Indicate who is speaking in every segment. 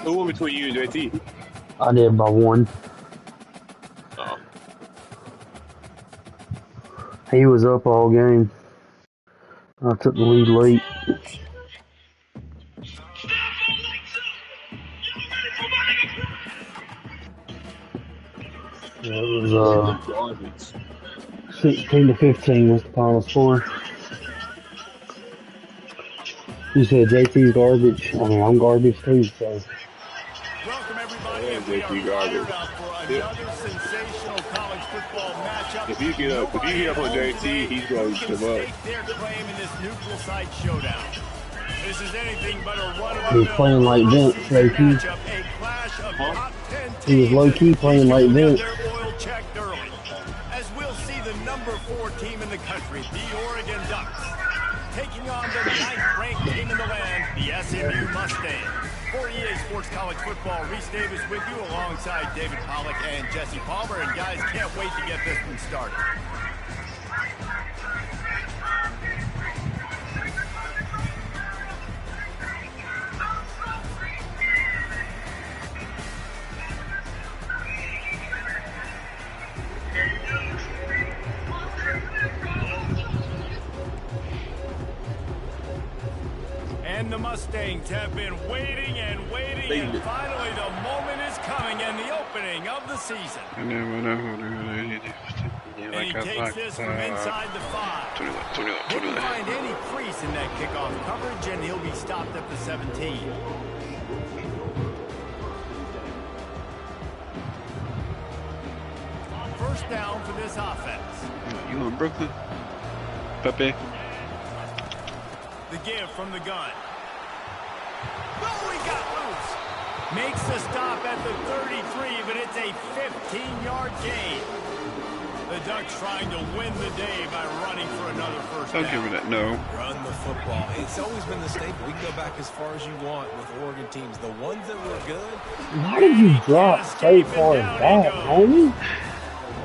Speaker 1: Who won between you and JT?
Speaker 2: I did by 1.
Speaker 1: Oh.
Speaker 2: He was up all game. I took the lead late. It was 16-15 was the final score. You said JT's garbage. I mean, I'm garbage too, so.
Speaker 3: Welcome everybody, and we are fired up for another sensational college football matchup.
Speaker 1: If you get up on JT, he's going to come up.
Speaker 3: Their claim in this neutral site showdown. This is anything but a run of
Speaker 2: He was playing like Vince, low-key. He was low-key playing like Vince.
Speaker 3: As we'll see the number 4 team in the country, the Oregon Ducks, taking on the 9th-ranked team in the land, the SMU Mustangs. For EA Sports College Football, Reese Davis with you alongside David Pollack and Jesse Palmer. And guys, can't wait to get this one started. And the Mustangs have been waiting and waiting, and finally the moment is coming, and the opening of the season. And he takes this from inside the 5. Didn't find any crease in that kickoff coverage, and he'll be stopped at the 17. First down for this offense.
Speaker 4: You in Brooklyn? Pepe.
Speaker 3: The give from the gun. Oh, he got loose. Makes the stop at the 33, but it's a 15-yard gain. The Ducks trying to win the day by running for another first down.
Speaker 4: Don't give me that, no.
Speaker 5: Run the football. It's always been the staple. We can go back as far as you want with Oregon teams. The ones that were good.
Speaker 2: Why did you drop so far back, homie?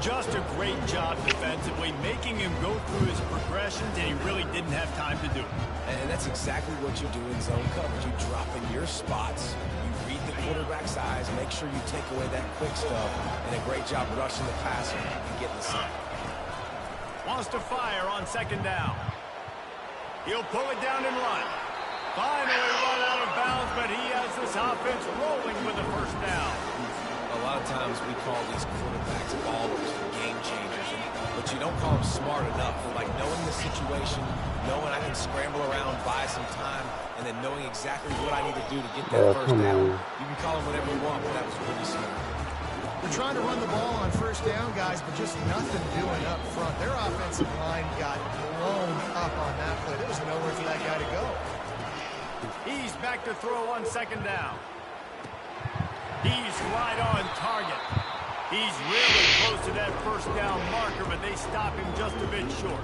Speaker 3: Just a great job defensively, making him go through his progressions, and he really didn't have time to do it.
Speaker 5: And that's exactly what you do in zone coverage. You drop in your spots, you read the quarterback's eyes, make sure you take away that quick stuff, and a great job rushing the passer and getting the sack.
Speaker 3: Wants to fire on second down. He'll pull it down and run. Finally run out of bounds, but he has this offense rolling with a first down.
Speaker 5: A lot of times we call these quarterbacks ballers and game changers, but you don't call them smart enough. Like knowing the situation, knowing I can scramble around, buy some time, and then knowing exactly what I need to do to get that first down. You can call them whatever you want, but that was pretty smart.
Speaker 6: They're trying to run the ball on first down, guys, but just nothing doing up front. Their offensive line got blown up on that play. There was nowhere for that guy to go.
Speaker 3: He's back to throw on second down. He's right on target. He's really close to that first down marker, but they stop him just a bit short.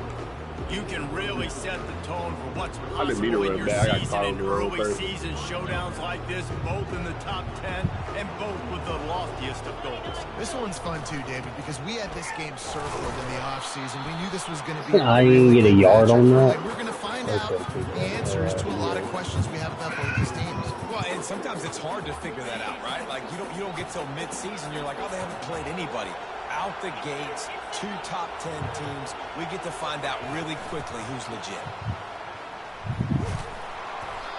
Speaker 3: You can really set the tone for what's possible in your season in early season showdowns like this, both in the top 10 and both with the loftiest of goals.
Speaker 6: This one's fun too, David, because we had this game circled in the offseason. We knew this was going to be
Speaker 2: I didn't get a yard on that.
Speaker 6: We're going to find out the answers to a lot of questions we have about both these teams.
Speaker 5: Well, and sometimes it's hard to figure that out, right? Like you don't get till mid-season, you're like, oh, they haven't played anybody. Out the gates, 2 top 10 teams. We get to find out really quickly who's legit.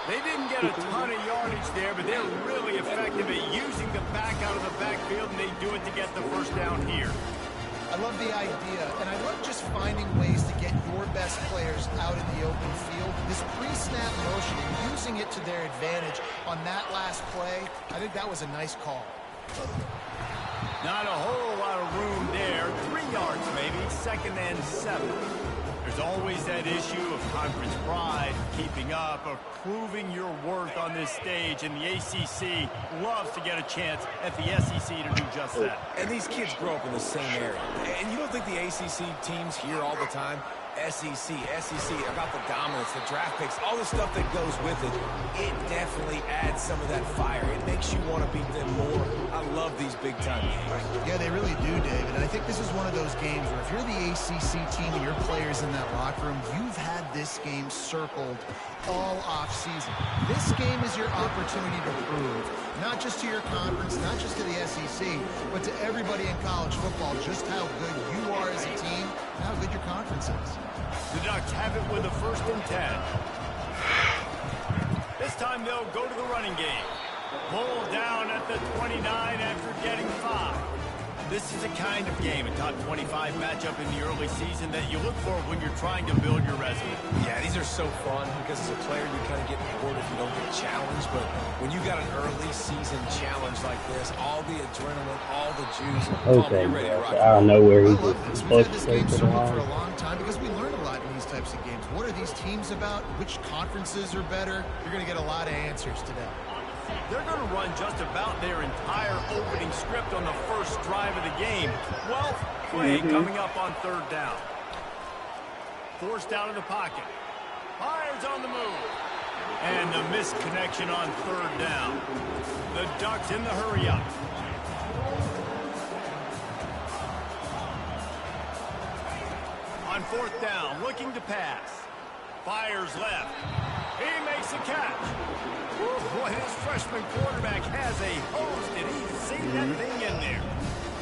Speaker 3: They didn't get a ton of yardage there, but they're really effective at using the back out of the backfield, and they do it to get the first down here.
Speaker 6: I love the idea, and I love just finding ways to get your best players out in the open field. This pre-snap motion and using it to their advantage on that last play, I think that was a nice call.
Speaker 3: Not a whole lot of room there. 3 yards maybe, 2nd and 7. There's always that issue of conference pride, keeping up, of proving your worth on this stage, and the ACC loves to get a chance at the SEC to do just that.
Speaker 5: And these kids grow up in the same area. And you don't think the ACC teams here all the time? SEC, about the dominance, the draft picks, all the stuff that goes with it, it definitely adds some of that fire. It makes you want to beat them more. I love these big-time games.
Speaker 6: Yeah, they really do, David. And I think this is one of those games where if you're the ACC team and your players in that locker room, you've had this game circled all off-season. This game is your opportunity to prove, not just to your conference, not just to the SEC, but to everybody in college football, just how good you are as a team and how good your conference is.
Speaker 3: The Ducks have it with a 1st and 10. This time they'll go to the running game. Pulled down at the 29 after getting 5. This is a kind of game, a top 25 matchup in the early season that you look for when you're trying to build your resume.
Speaker 5: Yeah, these are so fun because as a player you kind of get bored if you don't get challenged, but when you got an early season challenge like this, all the adrenaline, all the juice,
Speaker 2: Okay,
Speaker 5: you're ready to rock.
Speaker 2: I don't know where
Speaker 6: I
Speaker 2: he's
Speaker 6: love this. We've
Speaker 2: supposed
Speaker 6: had
Speaker 2: to
Speaker 6: this
Speaker 2: play
Speaker 6: game
Speaker 2: for the
Speaker 6: circled for a
Speaker 2: line.
Speaker 6: long time because we learn a lot in these types of games. What are these teams about? Which conferences are better? You're going to get a lot of answers today.
Speaker 3: They're going to run just about their entire opening script on the first drive of the game. 12th play coming up on 3rd down. Forced out of the pocket. Fires on the move. And the missed connection on 3rd down. The Ducks in the hurry up. On 4th down, looking to pass. Fires left. He makes a catch. Boy, this freshman quarterback has a host, and he's seen that thing in there.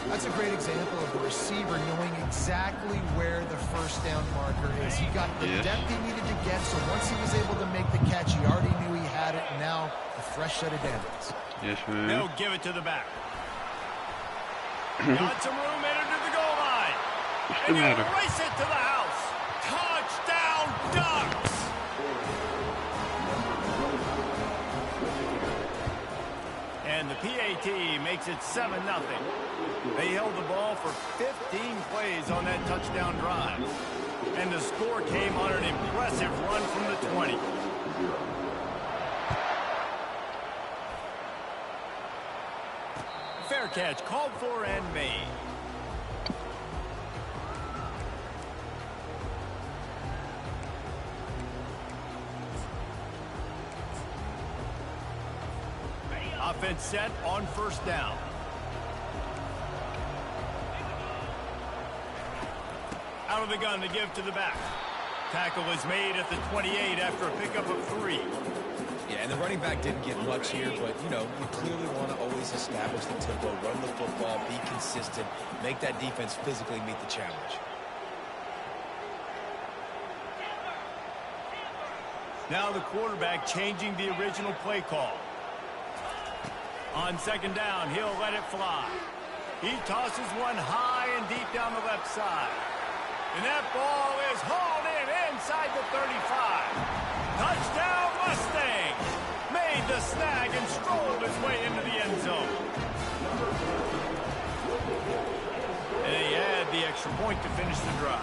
Speaker 6: That's a great example of the receiver knowing exactly where the 1st down marker is. He got the depth he needed to get, so once he was able to make the catch, he already knew he had it, and now a fresh set of downs.
Speaker 4: Yes, man.
Speaker 3: They'll give it to the back. Got some room, entered to the goal line.
Speaker 4: What's the
Speaker 3: And
Speaker 4: matter?
Speaker 3: he'll race it to the house. Touchdown, Ducks! And the PAT makes it 7-0. They held the ball for 15 plays on that touchdown drive. And the score came on an impressive run from the 20. Fair catch called for and made. Offense set on 1st down. Out of the gun to give to the back. Tackle is made at the 28 after a pickup of 3.
Speaker 5: Yeah, and the running back didn't get much here, but, you know, you clearly want to always establish the tempo, run the football, be consistent, make that defense physically meet the challenge.
Speaker 3: Now the quarterback changing the original play call. On 2nd down, he'll let it fly. He tosses one high and deep down the left side. And that ball is hauled in inside the 35. Touchdown, Mustang! Made the snag and strolled his way into the end zone. And they add the extra point to finish the drive.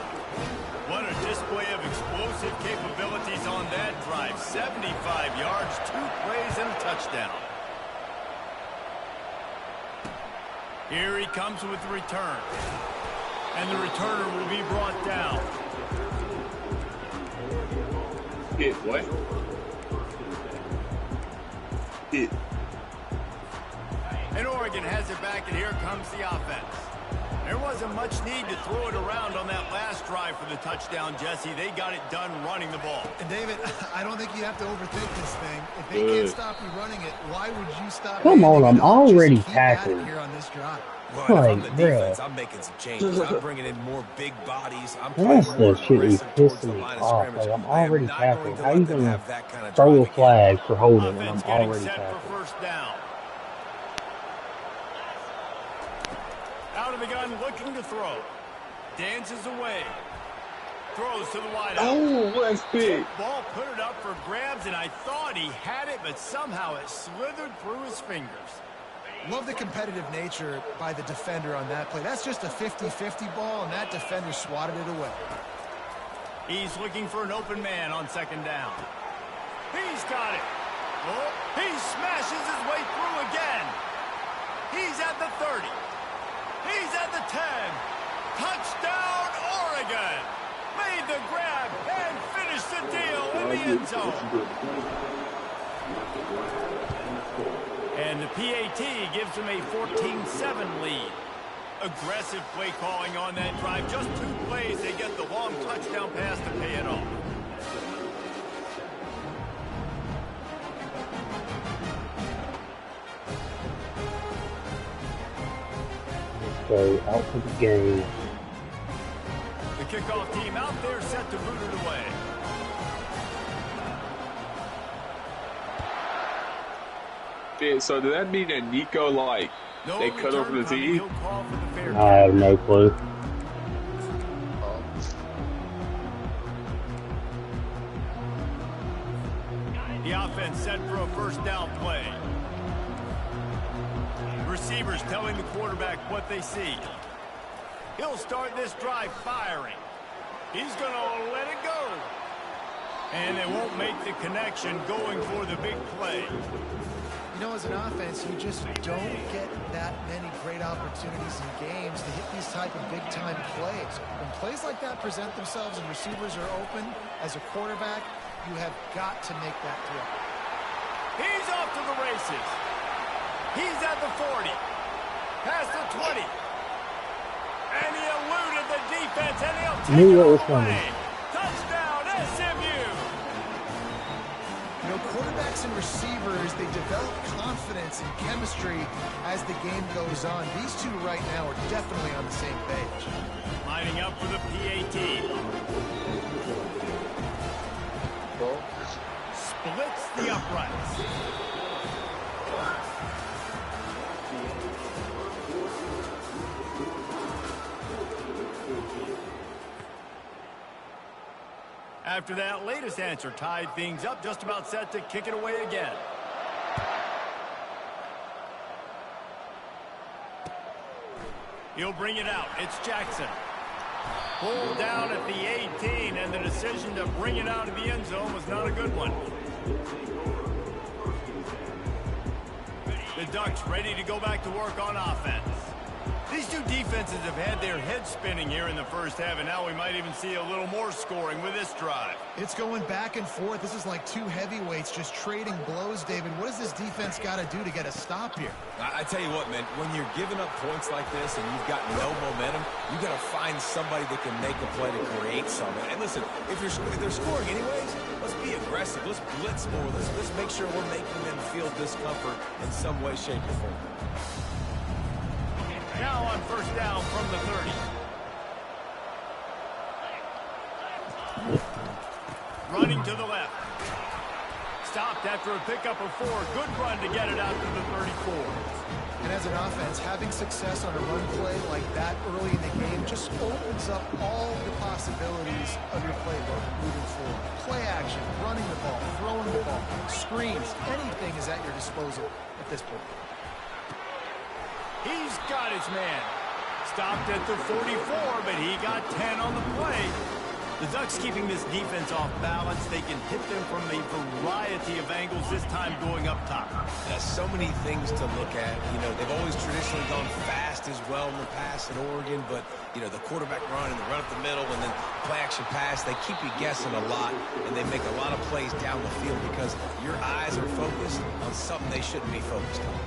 Speaker 3: What a display of explosive capabilities on that drive. 75 yards, 2 plays, and a touchdown. Here he comes with the return. And the returner will be brought down.
Speaker 1: Hit what? Hit.
Speaker 3: And Oregon has it back, and here comes the offense. There wasn't much need to throw it around on that last drive for the touchdown, Jesse. They got it done running the ball.
Speaker 6: And David, I don't think you have to overthink this thing. If they can't stop you running it, why would you stop?
Speaker 2: Come on, I'm
Speaker 6: Just
Speaker 2: already
Speaker 6: keep at it
Speaker 2: tackled.
Speaker 6: here on this drive.
Speaker 5: Well, if I'm the
Speaker 2: Like,
Speaker 5: defense,
Speaker 2: bruh.
Speaker 5: I'm making some changes. I'm bringing in more big bodies. I'm
Speaker 2: That's
Speaker 5: playing more
Speaker 2: the shit he's
Speaker 5: aggressive towards the
Speaker 2: pissing me
Speaker 5: line of
Speaker 2: off.
Speaker 5: scrimmage.
Speaker 2: Like, I'm
Speaker 5: I am
Speaker 2: already
Speaker 5: not going
Speaker 2: tackled.
Speaker 5: to
Speaker 2: How
Speaker 5: let
Speaker 2: you
Speaker 5: them
Speaker 2: gonna
Speaker 5: have that kind of
Speaker 2: throw a
Speaker 5: drive again.
Speaker 2: flag for holding and
Speaker 3: Offense
Speaker 2: I'm
Speaker 3: getting
Speaker 2: already
Speaker 3: set
Speaker 2: tackled?
Speaker 3: for 1st down. Out of the gun, looking to throw. Dances away. Throws to the wideout.
Speaker 1: Oh, that's big.
Speaker 3: Ball put it up for grabs, and I thought he had it, but somehow it slithered through his fingers.
Speaker 6: Love the competitive nature by the defender on that play. That's just a 50-50 ball, and that defender swatted it away.
Speaker 3: He's looking for an open man on 2nd down. He's got it. Oh, he smashes his way through again. He's at the 30. He's at the 10. Touchdown, Oregon. Made the grab the end zone. And the PAT gives them a 14-7 lead. Aggressive play calling on that drive. Just 2 plays, they get the long touchdown pass to pay it off.
Speaker 2: So out for the game.
Speaker 3: The kickoff team out there set to boot it away.
Speaker 1: Yeah, so does that mean that Nico, like, they cut over the Z?
Speaker 2: I have no clue.
Speaker 3: The offense set for a first down play. Receivers telling the quarterback what they see. He'll start this drive firing. He's going to let it go. And they won't make the connection going for the big play.
Speaker 6: You know, as an offense, you just don't get that many great opportunities in games to hit these type of big-time plays. When plays like that present themselves and receivers are open, as a quarterback, you have got to make that throw.
Speaker 3: He's off to the races. He's at the 40. Past the 20. And he eluded the defense, and he'll take
Speaker 2: Knew
Speaker 3: it
Speaker 2: what was
Speaker 3: away.
Speaker 2: coming.
Speaker 3: Touchdown, SMU.
Speaker 6: You know, quarterbacks and receivers, they develop confidence and chemistry as the game goes on. These two right now are definitely on the same page.
Speaker 3: Lining up for the PAT. Splits the uprights. After that latest answer tied things up, just about set to kick it away again. He'll bring it out. It's Jackson. Pulled down at the 18, and the decision to bring it out of the end zone was not a good one. The Ducks ready to go back to work on offense. These two defenses have had their heads spinning here in the first half, and now we might even see a little more scoring with this drive.
Speaker 6: It's going back and forth. This is like two heavyweights just trading blows, David. What does this defense got to do to get a stop here?
Speaker 5: I tell you what, man, when you're giving up points like this and you've got no momentum, you got to find somebody that can make a play to create something. And listen, if they're scoring anyways, let's be aggressive. Let's blitz more. Let's make sure we're making them feel discomfort in some way, shape, or form.
Speaker 3: Now on first down from the 30. Running to the left. Stopped after a pickup of 4. Good run to get it out to the 34.
Speaker 6: And as an offense, having success on a run play like that early in the game just opens up all the possibilities of your playbook moving forward. Play action, running the ball, throwing the ball, screens, anything is at your disposal at this point.
Speaker 3: He's got his man. Stopped at the 44, but he got 10 on the play. The Ducks keeping this defense off balance. They can hit them from a variety of angles, this time going up top.
Speaker 5: There's so many things to look at. You know, they've always traditionally gone fast as well in the past at Oregon, but, you know, the quarterback run and the run up the middle and then play-action pass, they keep you guessing a lot, and they make a lot of plays down the field because your eyes are focused on something they shouldn't be focused on.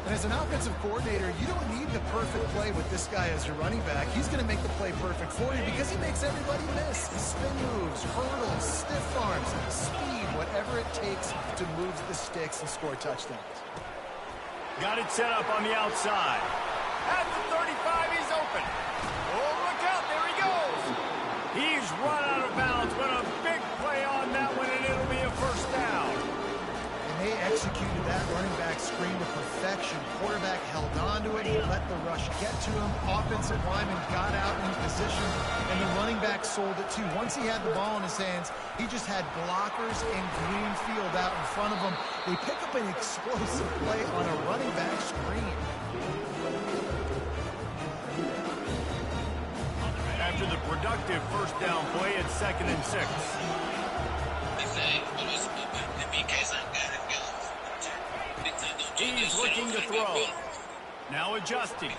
Speaker 6: And as an offensive coordinator, you don't need the perfect play with this guy as your running back. He's going to make the play perfect for you because he makes everybody miss. Spin moves, hurdles, stiff arms, speed, whatever it takes to move the sticks and score touchdowns.
Speaker 3: Got it set up on the outside. At the 35, he's open. Oh, look out, there he goes. He's run out of bounds, but a big play on that one, and it'll be a first down.
Speaker 6: They executed that running back screen to perfection. Quarterback held on to it. He let the rush get to him. Offensive lineman got out in position, and the running back sold it too. Once he had the ball in his hands, he just had blockers and green field out in front of him. They pick up an explosive play on a running back screen.
Speaker 3: After the productive first down play at 2nd and 6. He's looking to throw. Now adjusting.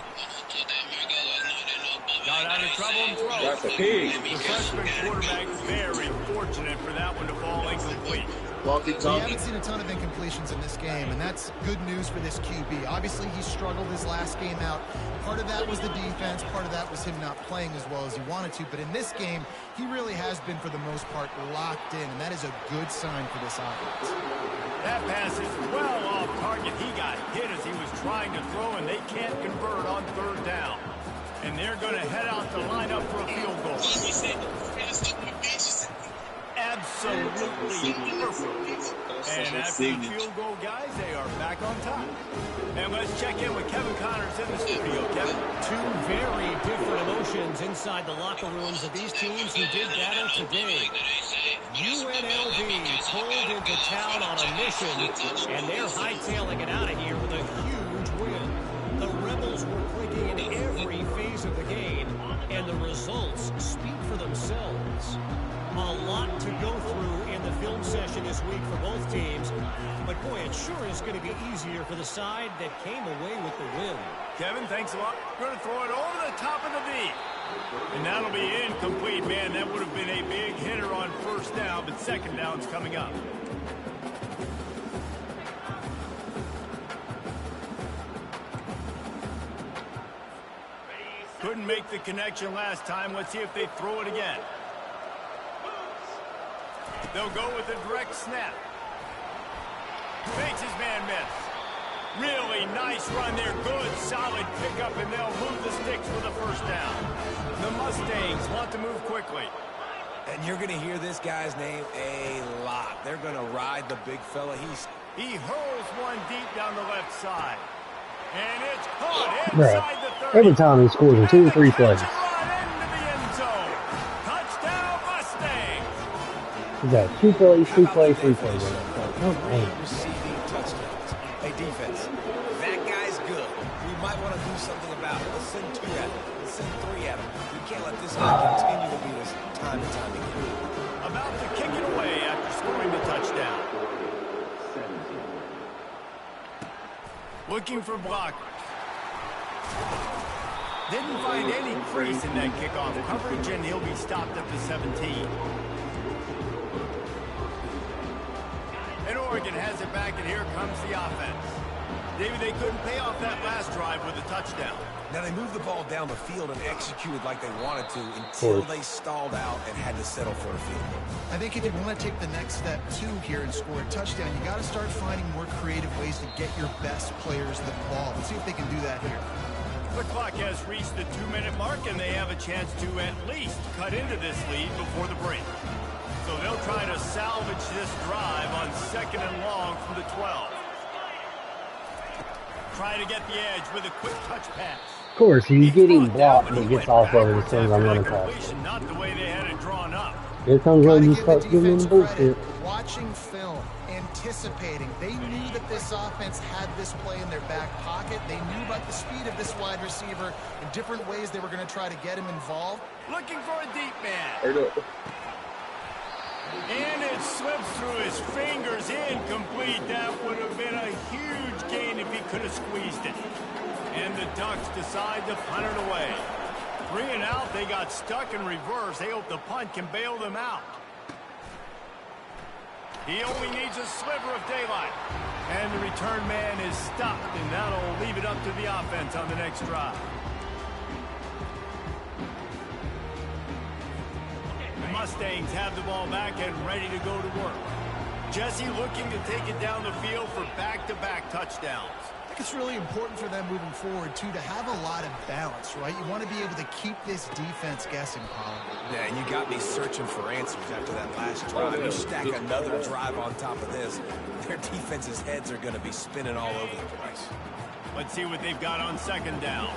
Speaker 3: Got out of trouble and throw.
Speaker 1: That's a pig.
Speaker 3: The freshman quarterback very fortunate for that one to fall incomplete.
Speaker 1: Walkie
Speaker 6: We
Speaker 1: talkie.
Speaker 6: haven't seen a ton of incompletions in this game, and that's good news for this QB. Obviously, he struggled his last game out. Part of that was the defense. Part of that was him not playing as well as he wanted to. But in this game, he really has been, for the most part, locked in, and that is a good sign for this offense.
Speaker 3: That pass is well off target. He got hit as he was trying to throw, and they can't convert on third down. And they're going to head out to line up for a field goal. Absolutely perfect. And after the field goal, guys, they are back on top. And let's check in with Kevin Connors in the studio. Kevin?
Speaker 7: Two very different emotions inside the locker rooms of these teams who did battle today. UNLV pulled into town on a mission, and they're hightailing it out of here with a huge win. The Rebels were clicking in every phase of the game, and the results speak for themselves. A lot to go through in the film session this week for both teams, but boy, it sure is going to be easier for the side that came away with the win.
Speaker 3: Kevin, thanks a lot. We're going to throw it over the top of the V. And that'll be incomplete, man. That would have been a big hitter on first down, but second down's coming up. Couldn't make the connection last time. Let's see if they throw it again. They'll go with a direct snap. Fakes his man miss. Really nice run there. Good, solid pickup, and they'll move the sticks for the first down. The Mustangs want to move quickly.
Speaker 5: And you're going to hear this guy's name a lot. They're going to ride the big fella.
Speaker 3: He hurls one deep down the left side. And it's caught
Speaker 2: Bruh,
Speaker 3: inside the 30.
Speaker 2: every time he scores in 2 or 3 plays.
Speaker 3: Run into the end zone. Touchdown, Mustangs.
Speaker 2: He's got 2 plays, 3 plays, 3 plays. Oh, man.
Speaker 5: Receiving touchdowns. Hey, defense, that guy's good. We might want to do something about it. Let's send 2 at him. Let's send 3 at him. We can't let this guy continue to beat us time and time again.
Speaker 3: About to kick it away after scoring the touchdown. Looking for blockers. Didn't find any crease in that kickoff coverage, and he'll be stopped at the 17. And Oregon has it back, and here comes the offense. David, they couldn't pay off that last drive with a touchdown.
Speaker 5: Now, they moved the ball down the field and executed like they wanted to until they stalled out and had to settle for a field goal.
Speaker 6: I think if you want to take the next step, too, here and score a touchdown, you got to start finding more creative ways to get your best players the ball. Let's see if they can do that here.
Speaker 3: The clock has reached the 2-minute mark, and they have a chance to at least cut into this lead before the break. So they'll try to salvage this drive on 2nd and long from the 12. Try to get the edge with a quick touch pass.
Speaker 2: Of course, he's getting blocked and he gets off of it as soon as I'm running past.
Speaker 3: Not the way they had it drawn up.
Speaker 2: Here comes
Speaker 6: Gotta
Speaker 2: Reggie
Speaker 6: give
Speaker 2: starts
Speaker 6: the
Speaker 2: giving him
Speaker 6: defense
Speaker 2: bullshit.
Speaker 6: credit. Watching film, anticipating. They knew that this offense had this play in their back pocket. They knew about the speed of this wide receiver and different ways they were going to try to get him involved.
Speaker 3: Looking for a deep man.
Speaker 1: Or no.
Speaker 3: And it slips through his fingers, incomplete. That would have been a huge gain if he could have squeezed it. And the Ducks decide to punt it away. 3 and out, they got stuck in reverse. They hope the punt can bail them out. He only needs a sliver of daylight. And the return man is stopped, and that'll leave it up to the offense on the next drive. The Mustangs have the ball back and ready to go to work. Jesse looking to take it down the field for back-to-back touchdowns.
Speaker 6: I think it's really important for them moving forward, too, to have a lot of balance, right? You want to be able to keep this defense guessing, Colin.
Speaker 5: Yeah, and you got me searching for answers after that last drive. You stack another drive on top of this, their defense's heads are going to be spinning all over the place.
Speaker 3: Let's see what they've got on 2nd down.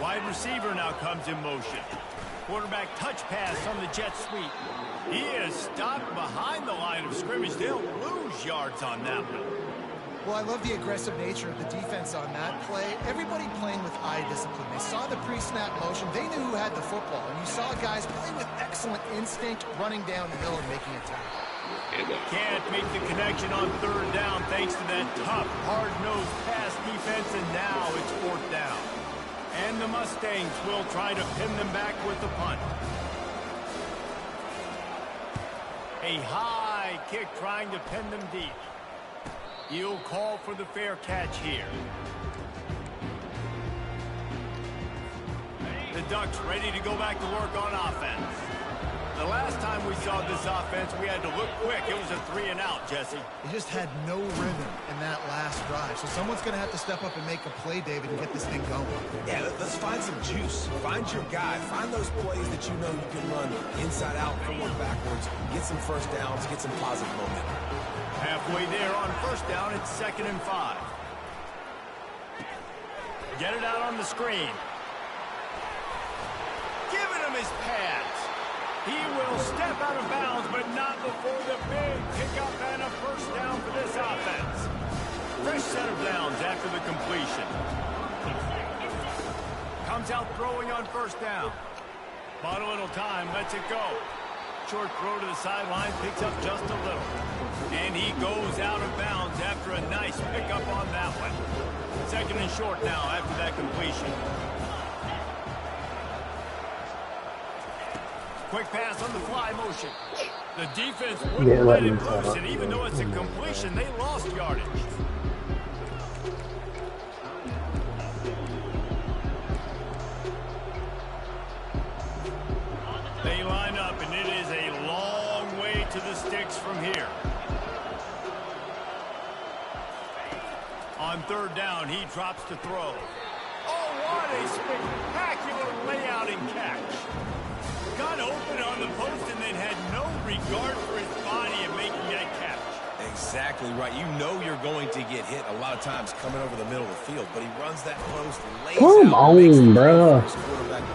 Speaker 3: Wide receiver now comes in motion. Quarterback touch pass on the jet sweep. He is stopped behind the line of scrimmage. They'll lose yards on that one.
Speaker 6: Well, I love the aggressive nature of the defense on that play. Everybody playing with eye discipline. They saw the pre-snap motion. They knew who had the football. And you saw guys play with excellent instinct, running down the middle and making a tackle.
Speaker 3: Can't make the connection on 3rd down thanks to that tough, hard-nosed pass defense, and now it's 4th down. And the Mustangs will try to pin them back with the punt. A high kick trying to pin them deep. He'll call for the fair catch here. The Ducks ready to go back to work on offense. The last time we saw this offense, we had to look quick. It was a 3-and-out, Jesse.
Speaker 6: He just had no rhythm in that last drive. So someone's going to have to step up and make a play, David, and get this thing going.
Speaker 5: Yeah, let's find some juice. Find your guy. Find those plays that you know you can run inside out, forward, backwards, get some first downs, get some positive momentum.
Speaker 3: Halfway there on first down, it's 2nd and 5. Get it out on the screen. Giving him his pads. He will step out of bounds, but not before the big pickup and a first down for this offense. Fresh set of downs after the completion. Comes out throwing on first down. Bought a little time, lets it go. Short throw to the sideline, picks up just a little. And he goes out of bounds after a nice pickup on that one. 2nd and short now after that completion. Quick pass on the fly motion. The defense wouldn't let it loose, and even though it's a completion, they lost yardage. They line up, and it is a long way to the sticks from here. On 3rd down, he drops to throw. Oh, what a spectacular layout and catch. Got open on the post and then had no regard for his body in making that catch.
Speaker 5: Exactly right. You know you're going to get hit a lot of times coming over the middle of the field, but he runs that post and lays
Speaker 2: Come
Speaker 5: out.
Speaker 2: on, bro.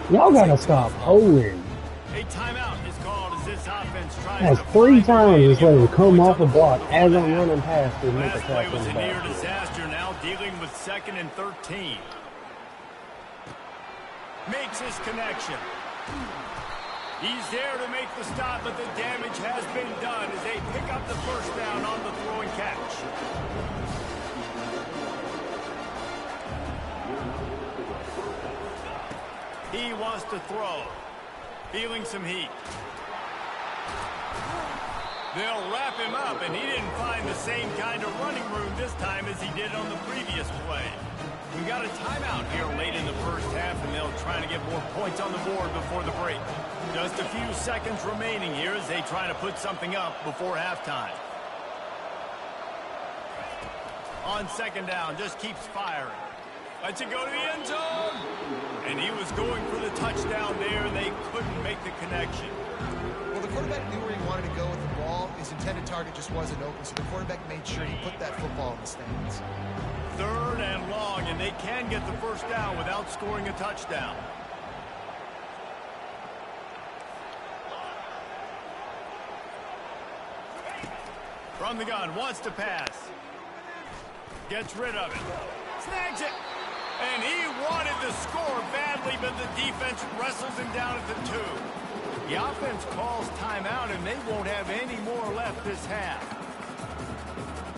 Speaker 2: Y'all gotta stop holding.
Speaker 3: A timeout is called as this offense tries
Speaker 2: That's
Speaker 3: to
Speaker 2: 3 times
Speaker 3: to
Speaker 2: this
Speaker 3: get
Speaker 2: way to come
Speaker 3: points
Speaker 2: off the
Speaker 3: on
Speaker 2: block
Speaker 3: board
Speaker 2: as
Speaker 3: before
Speaker 2: I'm
Speaker 3: the
Speaker 2: running past to make a
Speaker 3: last play
Speaker 2: catch
Speaker 3: was
Speaker 2: on
Speaker 3: a
Speaker 2: the
Speaker 3: near
Speaker 2: back.
Speaker 3: disaster, now dealing with 2nd and 13. Makes his connection. He's there to make the stop, but the damage has been done as they pick up the first down on the throw and catch. He wants to throw. Feeling some heat. They'll wrap him up, and he didn't find the same kind of running room this time as he did on the previous play. We got a timeout here late in the first half, and they'll try to get more points on the board before the break. Just a few seconds remaining here as they try to put something up before halftime. On 2nd down, just keeps firing. Lets it go to the end zone. And he was going for the touchdown there, and they couldn't make the connection.
Speaker 6: Well, the quarterback knew where he wanted to go with the ball. His intended target just wasn't open, so the quarterback made sure he put that football in the stands.
Speaker 3: 3rd and long, and they can get the first down without scoring a touchdown. From the gun, wants to pass. Gets rid of it. Snags it. And he wanted to score badly, but the defense wrestles him down at the 2. The offense calls timeout, and they won't have any more left this half.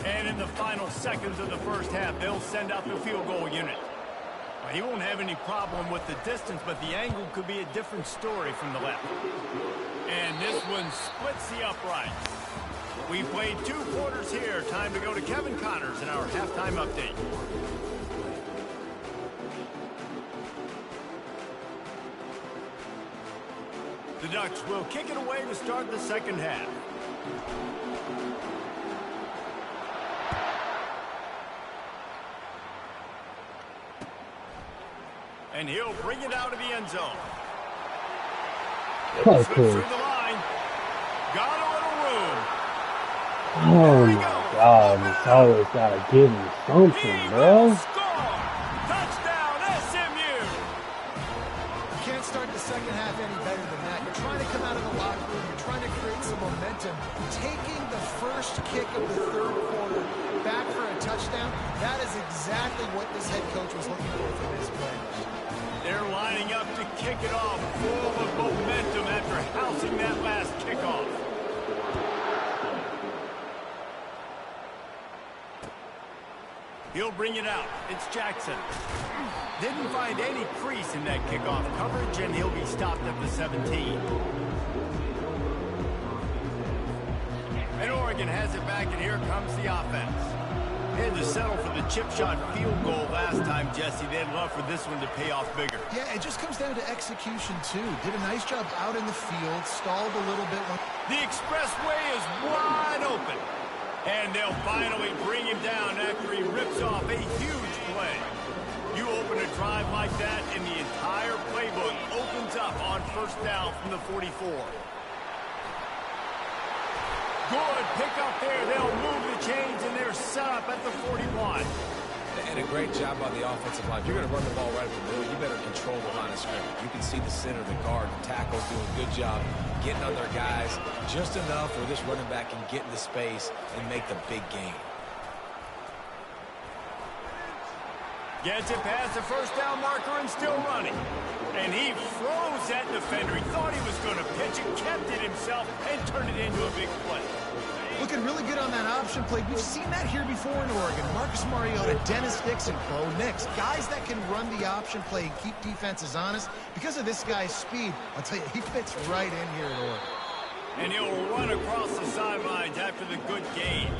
Speaker 3: And in the final seconds of the first half, they'll send out the field goal unit. Well, he won't have any problem with the distance, but the angle could be a different story from the left. And this one splits the uprights. We played 2 quarters here. Time to go to Kevin Connors in our halftime update. The Ducks will kick it away to start the second half. And he'll bring it out of the end zone.
Speaker 2: Oh,
Speaker 3: Slips
Speaker 2: cool.
Speaker 3: through the line. Got a little room.
Speaker 2: Oh my God, it's always gotta give me something, bro.
Speaker 3: Score! Touchdown, SMU!
Speaker 6: You can't start the second half any better than that. You're trying to come out of the locker room. You're trying to create some momentum. Taking the first kick of the 3rd quarter back for a touchdown, that is exactly what this head coach was looking for from his players.
Speaker 3: They're lining up to kick it off full of momentum after housing that last kickoff. He'll bring it out. It's Jackson. Didn't find any crease in that kickoff coverage, and he'll be stopped at the 17. And Oregon has it back, and here comes the offense. Had to settle for the chip shot field goal last time, Jesse. They'd love for this one to pay off bigger.
Speaker 6: Yeah, it just comes down to execution, too. Did a nice job out in the field, stalled a little bit.
Speaker 3: The expressway is wide open. And they'll finally bring him down after he rips off a huge play. You open a drive like that, and the entire playbook opens up on first down from the 44. Good pick up there. They'll move the chains, and they're set up at the 41.
Speaker 5: And a great job by the offensive line. If you're going to run the ball right up the middle, you better control the line of scrimmage. You can see the center, the guard, the tackles doing a good job getting on their guys just enough where this running back can get into space and make the big game.
Speaker 3: Gets it past the first down marker and still running. And he froze that defender. He thought he was going to pitch it, kept it himself, and turned it into a big play.
Speaker 6: Looking really good on that option play. We've seen that here before in Oregon. Marcus Mariota, Dennis Dixon, Bo Nix. Guys that can run the option play and keep defenses honest. Because of this guy's speed, I'll tell you, he fits right in here at Oregon.
Speaker 3: And he'll run across the sidelines after the good gain.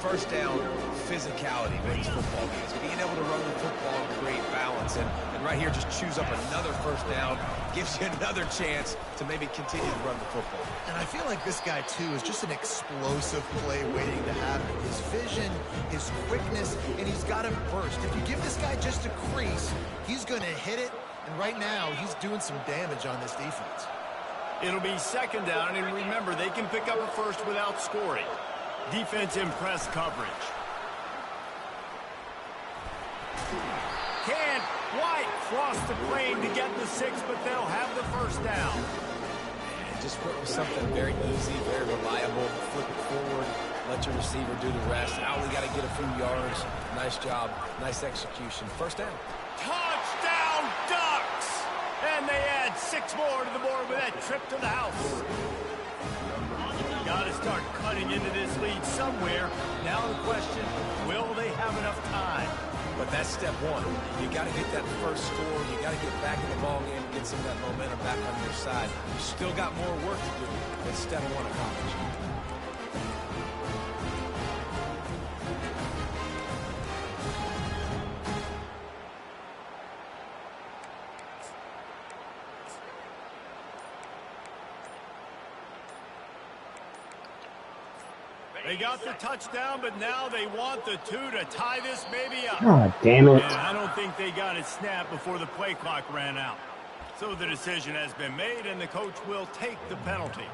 Speaker 5: First down, physicality makes football games. Being able to run the football and create balance. And right here, just choose up another first down. Gives you another chance to maybe continue to run the football.
Speaker 6: And I feel like this guy, too, is just an explosive play waiting to happen. His vision, his quickness, and he's got him burst. If you give this guy just a crease, he's going to hit it. And right now, he's doing some damage on this defense.
Speaker 3: It'll be second down, and remember, they can pick up a first without scoring. Defense in press coverage. Can White cross the plane to get the 6, but they'll have the first down.
Speaker 5: And just work with something very easy, very reliable. Flip it forward, let your receiver do the rest. Now we got to get a few yards. Nice job, nice execution. First down.
Speaker 3: Touchdown, Ducks! And they add 6 more to the board with that trip to the house. Got to start cutting into this lead somewhere. Now the question, will they have enough time?
Speaker 5: But that's step one. You got to get that first score. You got to get back in the ball game and get some of that momentum back on your side. You still got more work to do, but step one accomplished.
Speaker 3: They got the touchdown, but now they want the 2 to tie this baby up.
Speaker 2: God damn it.
Speaker 3: And I don't think they got it snapped before the play clock ran out. So the decision has been made, and the coach will take the penalty.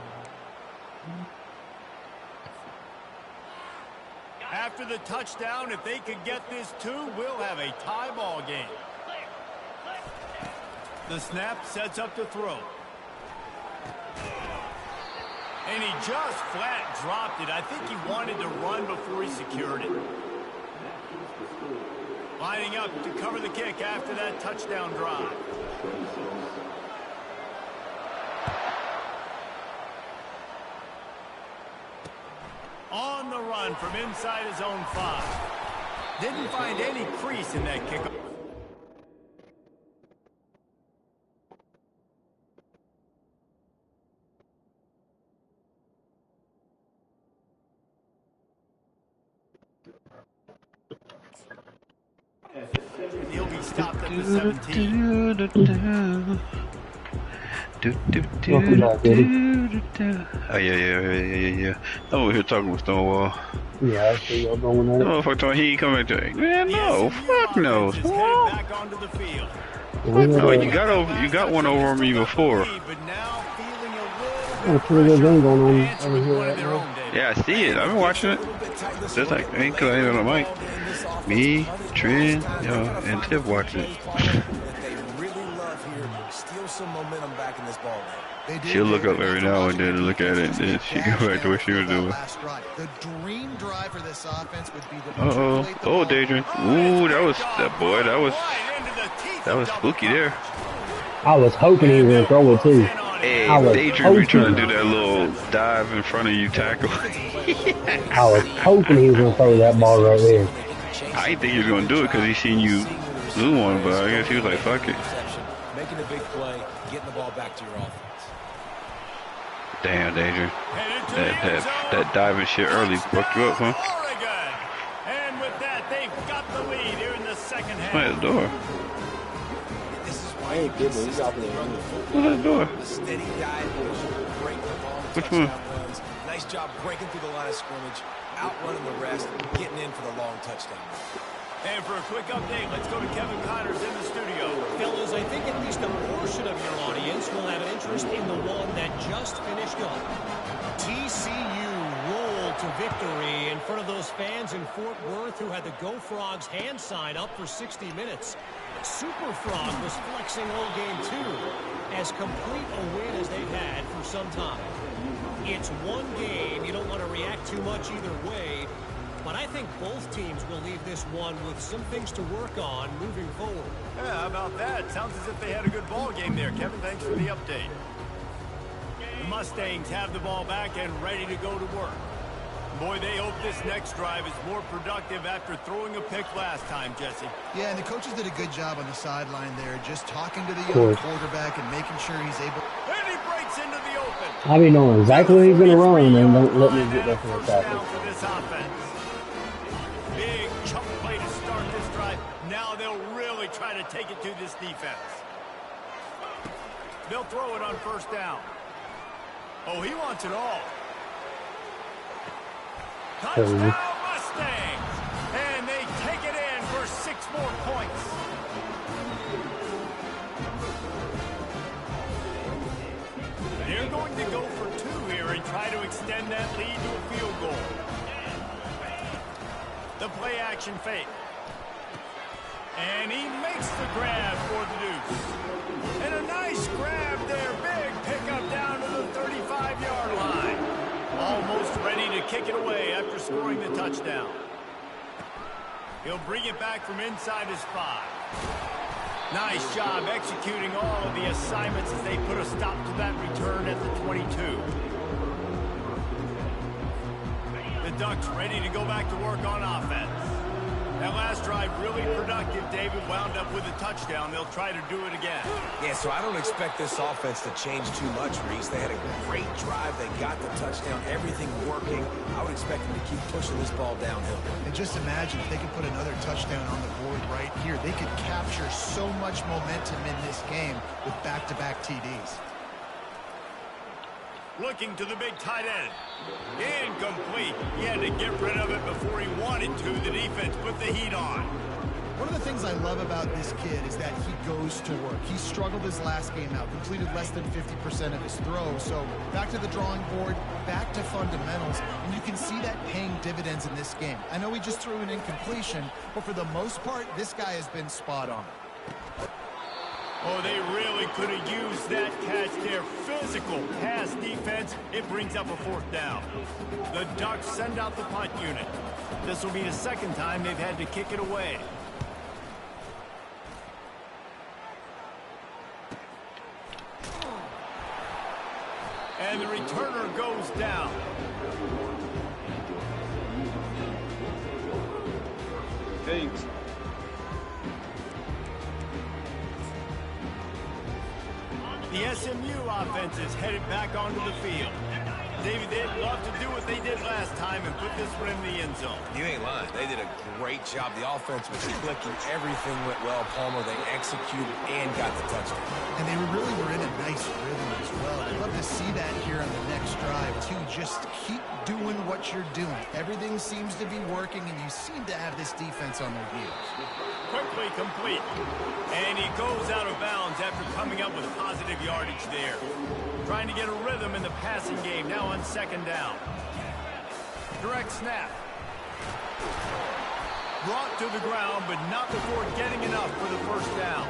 Speaker 3: After the touchdown, if they could get this 2, we'll have a tie ball game. The snap sets up to throw. And he just flat dropped it. I think he wanted to run before he secured it. Lining up to cover the kick after that touchdown drive. On the run from inside his own 5. Didn't find any crease in that kick. He'll be stopped at the 17.
Speaker 4: Oh, yeah. I'm over here talking with Stonewall.
Speaker 2: Yeah, I see y'all going
Speaker 4: That
Speaker 2: there.
Speaker 4: motherfucker told me he ain't coming back. Man, no. Fuck no.
Speaker 3: Back onto the field.
Speaker 4: No, you got one over on me before.
Speaker 3: But now feeling a
Speaker 2: Got a pretty good game going on over here right now.
Speaker 4: Yeah, I see it. I've been watching it. Just like, ain't cause I ain't on the mic. Me, Trent, and Tiff watching it.
Speaker 5: They really love here. Steal some momentum back in this ball game.
Speaker 4: She'll look up every now and then to look at it, and then she go back to what she was doing.
Speaker 6: The dream drive for this offense would be to
Speaker 4: Oh, Daedrin. Ooh, that was spooky there.
Speaker 2: I was hoping he was going to throw it too.
Speaker 4: Hey,
Speaker 2: I was
Speaker 4: Daedrin be trying to do that little dive in front of you tackle.
Speaker 2: I was hoping he was going to throw that ball right there.
Speaker 4: I didn't think he was going to do it because he seen you zoom on him, but I guess he was like, fuck it.
Speaker 5: Making a big play, getting the ball back to your offense.
Speaker 4: Damn, Danger. That diving shit early fucked you up, huh?
Speaker 3: Oregon. And with that, they've got the lead here in the second half.
Speaker 4: Where's the door?
Speaker 5: This is why
Speaker 2: I ain't kidding. He's out there.
Speaker 4: Where's the door?
Speaker 5: a steady diet, break the ball,
Speaker 4: Which one?
Speaker 5: runs. Nice job breaking through the line of scrimmage, outrunning the rest, getting in for the long touchdown.
Speaker 3: And for a quick update, let's go to Kevin Connors in the studio.
Speaker 7: Fellas, I think at least a portion of your audience will have an interest in the one that just finished up. TCU rolled to victory in front of those fans in Fort Worth who had the Go Frogs hand sign up for 60 minutes. Super Frog was flexing all game too, as complete a win as they've had for some time. It's one game. You don't want to react too much either way. But I think both teams will leave this one with some things to work on moving forward.
Speaker 3: Yeah, how about that? Sounds as if they had a good ball game there. Kevin, thanks for the update. The Mustangs have the ball back and ready to go to work. Boy, they hope this next drive is more productive after throwing a pick last time, Jesse.
Speaker 6: Yeah, and the coaches did a good job on the sideline there, just talking to the young quarterback and making sure he's able.
Speaker 3: And he breaks into the open.
Speaker 2: I be knowing exactly what he's going to run, and don't let me get there for a
Speaker 3: First down
Speaker 2: tackle.
Speaker 3: for this offense. Big chunk play to start this drive. Now they'll really try to take it to this defense. They'll throw it on first down. Oh, he wants it all. Touchdown Mustangs! And they take it in for 6 more points. They're going to go for 2 here and try to extend that lead to a field goal. The play action fake. And he makes the grab for the deuce. And a nice grab there. Big pickup down to the 35-yard line. Almost ready to kick it away after scoring the touchdown. He'll bring it back from inside his 5. Nice job executing all of the assignments as they put a stop to that return at the 22. The Ducks ready to go back to work on offense. That last drive really productive. David wound up with a touchdown. They'll try to do it again.
Speaker 5: Yeah, so I don't expect this offense to change too much, Reese. They had a great drive. They got the touchdown. Everything working. I would expect them to keep pushing this ball downhill.
Speaker 6: And just imagine if they could put another touchdown on the board right here. They could capture so much momentum in this game with back-to-back TDs.
Speaker 3: Looking to the big tight end. Incomplete. He had to get rid of it before he wanted to. The defense put the heat on.
Speaker 6: One of the things I love about this kid is that he goes to work. He struggled his last game out, completed less than 50% of his throws. So back to the drawing board, back to fundamentals, and you can see that paying dividends in this game. I know he just threw an incompletion, but for the most part, this guy has been spot on.
Speaker 3: Oh, they really could have used that catch there. Physical pass defense. It brings up a 4th down. The Ducks send out the punt unit. This will be the second time they've had to kick it away. And the returner goes down.
Speaker 1: Thanks.
Speaker 3: The SMU offense is headed back onto the field. David, they'd love to do what they did last time and put this one in the end zone.
Speaker 5: You ain't lying. They did a great job. The offense was clicking. Everything went well, Palmer. They executed and got the touchdown.
Speaker 6: And they were in a nice rhythm as well. I'd love to see that here on the next drive, too. Just keep doing what you're doing. Everything seems to be working, and you seem to have this defense on their heels.
Speaker 3: Quickly complete. And he goes out of bounds after coming up with positive yardage there. Trying to get a rhythm in the passing game, now on 2nd down. Direct snap. Brought to the ground, but not before getting enough for the 1st down.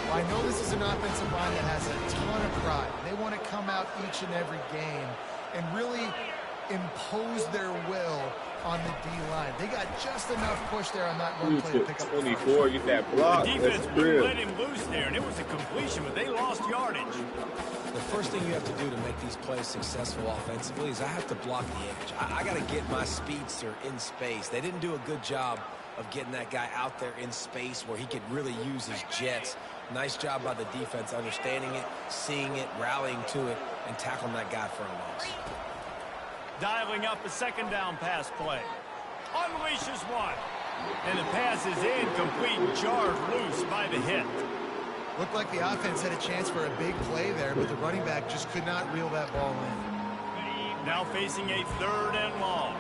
Speaker 6: Well, I know this is an offensive line that has a ton of pride. They want to come out each and every game and really impose their will on the D-line. They got just enough push there on that one play to pick up
Speaker 1: 24, get that block.
Speaker 3: The defense wouldn't let him loose there, and it was a completion, but they lost yardage.
Speaker 5: The first thing you have to do to make these plays successful offensively is I have to block the edge. I got to get my speedster in space. They didn't do a good job of getting that guy out there in space where he could really use his jets. Nice job by the defense understanding it, seeing it, rallying to it, and tackling that guy for a loss.
Speaker 3: Dialing up a second down pass play. Unleashes one. And the pass is incomplete, jarred loose by the hit.
Speaker 6: Looked like the offense had a chance for a big play there, but the running back just could not reel that ball in.
Speaker 3: Now facing a 3rd and long.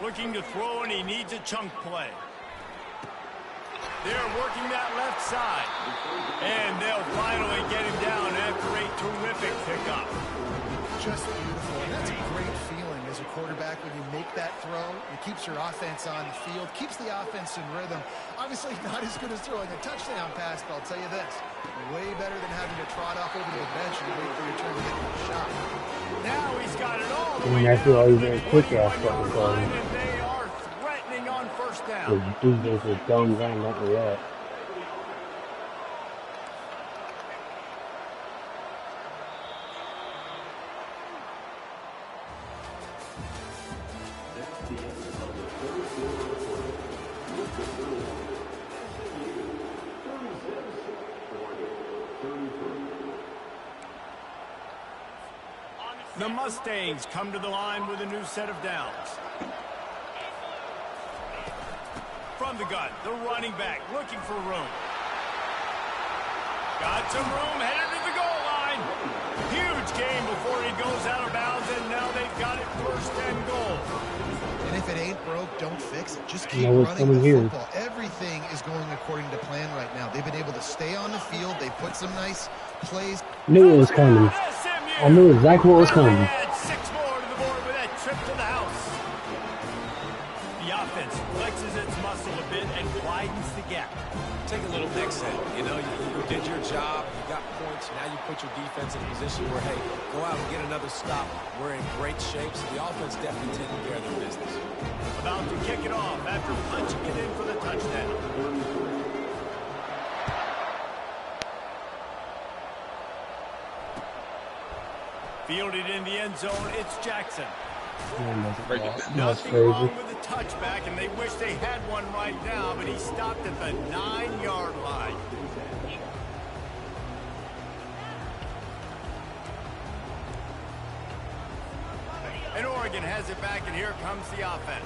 Speaker 3: Looking to throw, and he needs a chunk play. They're working that left side. And they'll finally get him down after a terrific pickup.
Speaker 6: Just beautiful. And that's a great feeling as a quarterback when you make that throw. It keeps your offense on the field, keeps the offense in rhythm. Obviously not as good as throwing a touchdown pass, but I'll tell you this. Way better than having to trot off over to the bench and wait for your turn to get the shot.
Speaker 3: Now he's got it all the way
Speaker 2: that's
Speaker 3: down
Speaker 2: all
Speaker 3: to
Speaker 2: he's
Speaker 3: the
Speaker 2: very quick ass
Speaker 3: 21-yard
Speaker 2: fucking
Speaker 3: line,
Speaker 2: going.
Speaker 3: and they are threatening on first down.
Speaker 2: So you do this with thumbs down, not react.
Speaker 3: The Mustangs come to the line with a new set of downs. From the gun, the running back looking for room. Got some room, headed to the goal line. Huge gain before he goes out of bounds, and now they've got it 1st and goal.
Speaker 6: And if it ain't broke, don't fix it. Just keep
Speaker 2: No, it's
Speaker 6: running the
Speaker 2: coming here.
Speaker 6: football. Everything is going according to plan right now. They've been able to stay on the field. They put some nice plays.
Speaker 2: Knew it was coming. I knew exactly what was coming.
Speaker 3: Add 6 more to the board with that trip to the house. The offense flexes its muscle a bit and widens the gap.
Speaker 5: Take a little exhale. You know, you did your job. You got points. Now you put your defense in a position where, hey, go out and get another stop. We're in great shape, so the offense definitely taking care of their business.
Speaker 3: About to kick it off after punching it in for the touchdown. Fielded in the end zone, it's Jackson. Nothing wrong with the touchback, and they wish they had one right now, but he stopped at the 9-yard line. And Oregon has it back, and here comes the offense.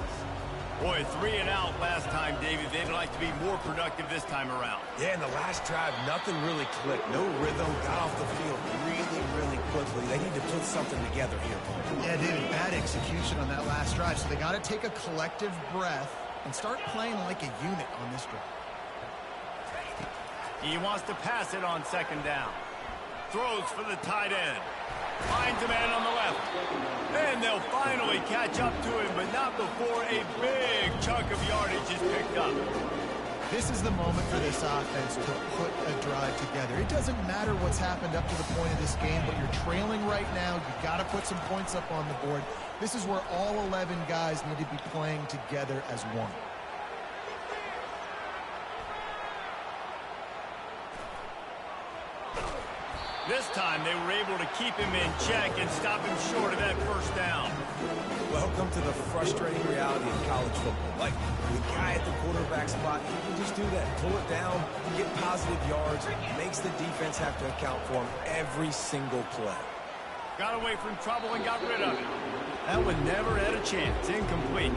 Speaker 3: Boy, 3 and out last time, David. They'd like to be more productive this time around.
Speaker 5: Yeah, in the last drive, nothing really clicked. No rhythm, got off the field really quickly. They need to put something together here.
Speaker 6: Yeah, David, bad execution on that last drive. So they got to take a collective breath and start playing like a unit on this drive.
Speaker 3: He wants to pass it on 2nd down. Throws for the tight end. Finds a man on the left. Then they'll finally catch up to him, but not before a big chunk of yardage is picked up.
Speaker 6: This is the moment for this offense to put a drive together. It doesn't matter what's happened up to the point of this game, but you're trailing right now. You've got to put some points up on the board. This is where all 11 guys need to be playing together as one.
Speaker 3: This time they were able to keep him in check and stop him short of that 1st down.
Speaker 5: Welcome to the frustrating reality of college football. Like, the guy at the quarterback spot, he can just do that. Pull it down, get positive yards, makes the defense have to account for him every single play.
Speaker 3: Got away from trouble and got rid of it. That one never had a chance. Incomplete.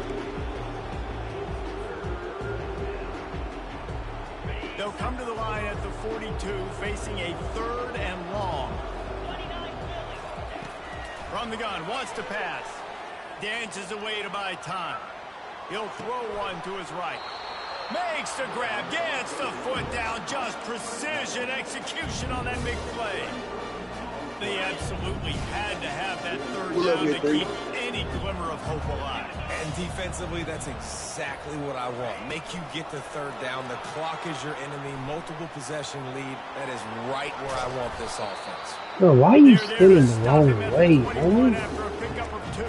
Speaker 3: They'll come to the line at the 42, facing a 3rd and long. From the gun, wants to pass. Dances away to buy time. He'll throw one to his right. Makes the grab, gets the foot down. Just precision execution on that big play. They absolutely had to have that 3rd down to keep any glimmer of hope alive.
Speaker 5: And defensively, that's exactly what I want. Make you get the 3rd down. The clock is your enemy. Multiple possession lead. That is right where I want this offense.
Speaker 2: Bro, why are you spinning the wrong way, homie?
Speaker 3: After a pickup of 2.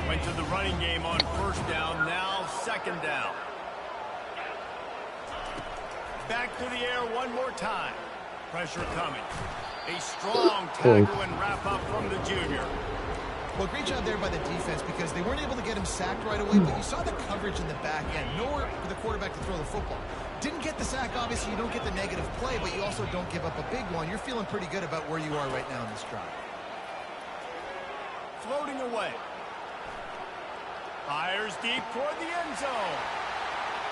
Speaker 3: Went to the running game on 1st down. Now second down. Back to the air one more time. Pressure coming. A strong tackle and wrap up from the junior.
Speaker 6: Well, great job there by the defense because they weren't able to get him sacked right away, but you saw the coverage in the back end. Nowhere for the quarterback to throw the football. Didn't get the sack, obviously. You don't get the negative play, but you also don't give up a big one. You're feeling pretty good about where you are right now in this drive.
Speaker 3: Floating away. Fires deep toward the end zone.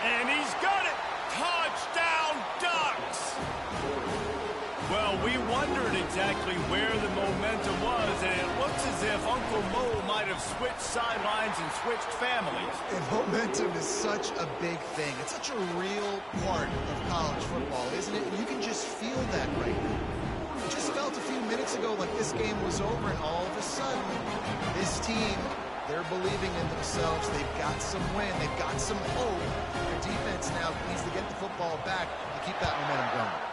Speaker 3: And he's got it. Touchdown, Ducks! Well, we wondered exactly where the momentum was, and it looks as if Uncle Mo might have switched sidelines and switched families.
Speaker 6: And momentum is such a big thing. It's such a real part of college football, isn't it? You can just feel that right now. It just felt a few minutes ago like this game was over, and all of a sudden, this team, they're believing in themselves. They've got some win. They've got some hope. Their defense now needs to get the football back to keep that momentum going.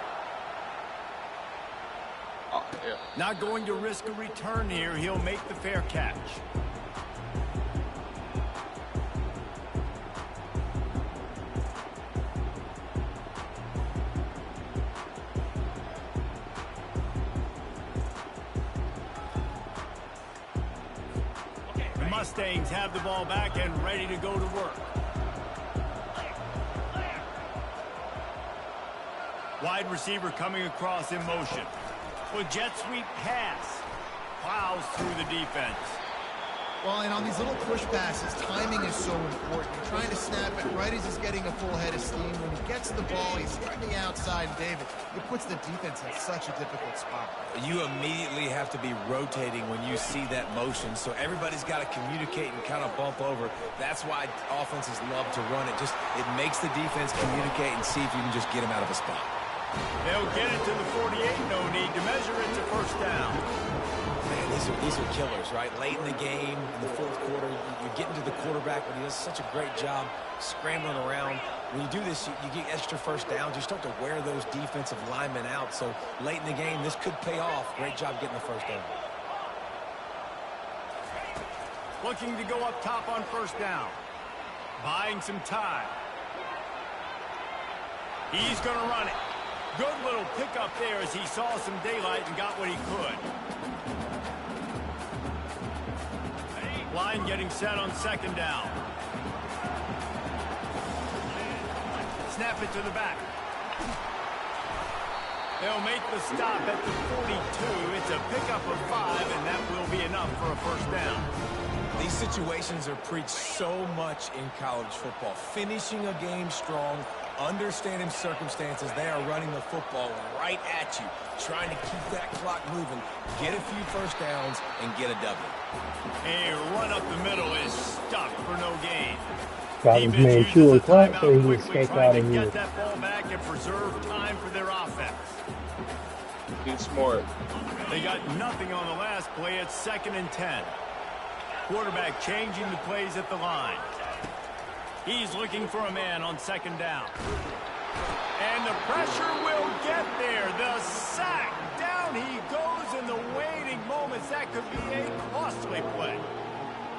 Speaker 3: Yeah. Not going to risk a return here. He'll make the fair catch. The Mustangs have the ball back and ready to go to work. Wide receiver coming across in motion. With jet sweep pass. Plows through the defense.
Speaker 6: Well, and on these little push passes, timing is so important. You're trying to snap it right as he's getting a full head of steam. When he gets the ball, he's hitting the outside. David, it puts the defense in such a difficult spot.
Speaker 5: You immediately have to be rotating when you see that motion, so everybody's got to communicate and kind of bump over. That's why offenses love to run it. It makes the defense communicate and see if you can just get him out of a spot.
Speaker 3: They'll get it to the 48. No need to measure it to first down.
Speaker 5: Man, these are killers, right? Late in the game, in the fourth quarter, you're getting to the quarterback, but he does such a great job scrambling around. When you do this, you get extra first downs. You start to wear those defensive linemen out. So late in the game, this could pay off. Great job getting the first down.
Speaker 3: Looking to go up top on first down. Buying some time. He's going to run it. Good little pickup there as he saw some daylight and got what he could. Line getting set on second down. Snap it to the back. They'll make the stop at the 42. It's a pickup of 5, and that will be enough for a first down.
Speaker 5: These situations are preached so much in college football. Finishing a game strong, understanding circumstances. They are running the football right at you, trying to keep that clock moving, get a few first downs, and get a W.
Speaker 3: A run up the middle is stuck for no gain.
Speaker 2: Got his man Chula Clark so he can escape out of here.
Speaker 3: Get that ball back and preserve time for their offense.
Speaker 1: Get smart.
Speaker 3: They got nothing on the last play. It's 2nd and 10. Quarterback changing the plays at the line. He's looking for a man on second down. And the pressure will get there. The sack. Down he goes in the waiting moments. That could be a costly play.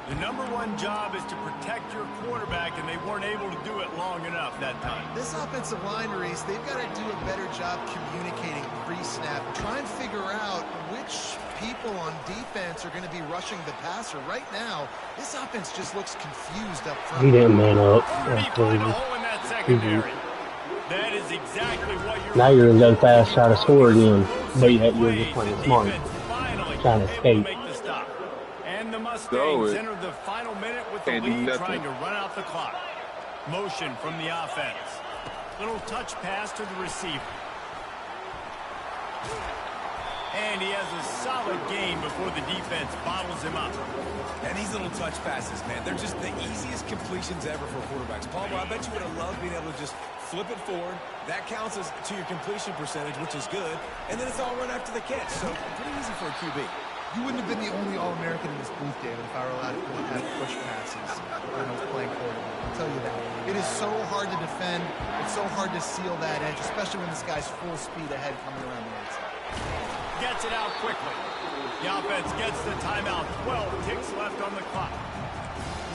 Speaker 3: The #1 job is to protect your quarterback, and they weren't able to do it long enough that time.
Speaker 6: This offensive line, Reese, they've got to do a better job communicating pre-snap. Try and figure out which people on defense are going to be rushing the passer. Right now, this offense just looks confused up front.
Speaker 2: He didn't man up.
Speaker 3: That's crazy. A hole in that secondary. That is exactly what you're.
Speaker 2: Now you're going to go fast, try to score again. But you're just playing smart. Trying to escape.
Speaker 3: And the Mustangs enter the final minute with the lead, trying to run out the clock. Motion from the offense. Little touch pass to the receiver. And he has a solid game before the defense bottles him up.
Speaker 5: And these little touch passes, man, they're just the easiest completions ever for quarterbacks. Palmer, I bet you would have loved being able to just flip it forward. That counts as to your completion percentage, which is good. And then it's all run after the catch. So pretty easy for a QB.
Speaker 6: You wouldn't have been the only All-American in this booth, David, if I were allowed to have push passes when I was playing quarterback. I'll tell you that. It is so hard to defend. It's so hard to seal that edge, especially when this guy's full speed ahead coming around the outside.
Speaker 3: Gets it out quickly. The offense gets the timeout. 12 ticks left on the clock.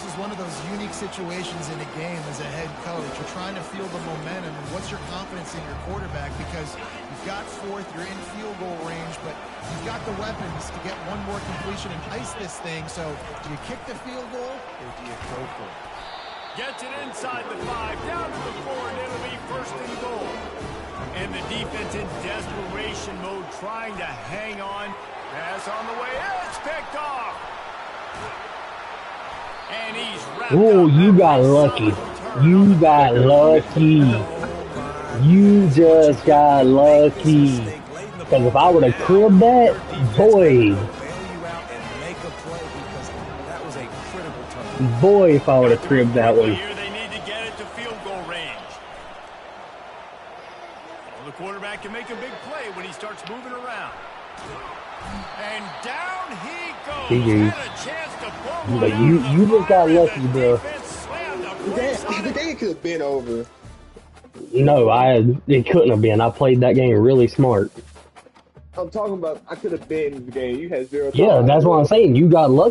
Speaker 6: This is one of those unique situations in a game as a head coach. You're trying to feel the momentum, and what's your confidence in your quarterback? Because you've got fourth, you're in field goal range, but you've got the weapons to get one more completion and ice this thing. So do you kick the field goal or do you go for it?
Speaker 3: Gets it inside the 5, down to the 4, and it'll be first and goal. And the defense in desperation mode, trying to hang on. Pass on the way, it's picked off. And he's wrapped
Speaker 2: Oh,
Speaker 3: up.
Speaker 2: you got lucky. You got lucky. You just got lucky. Because if I would have cribbed that, boy. Boy, if I would have cribbed that one.
Speaker 3: Here they need to get it to field goal range. Well, the quarterback can make a big play when he starts moving around. And down he goes.
Speaker 2: GG.
Speaker 3: Had a chance to pull
Speaker 2: But
Speaker 3: one
Speaker 2: you
Speaker 3: out.
Speaker 2: just got lucky, bro.
Speaker 3: Defense slammed the brakes on
Speaker 1: The
Speaker 3: it.
Speaker 1: game could have been over.
Speaker 2: No, it couldn't have been. I played that game really smart.
Speaker 1: I'm talking about I could have been in the game. You had 0
Speaker 2: Yeah,
Speaker 1: thought.
Speaker 2: that's what I'm saying. You got lucky.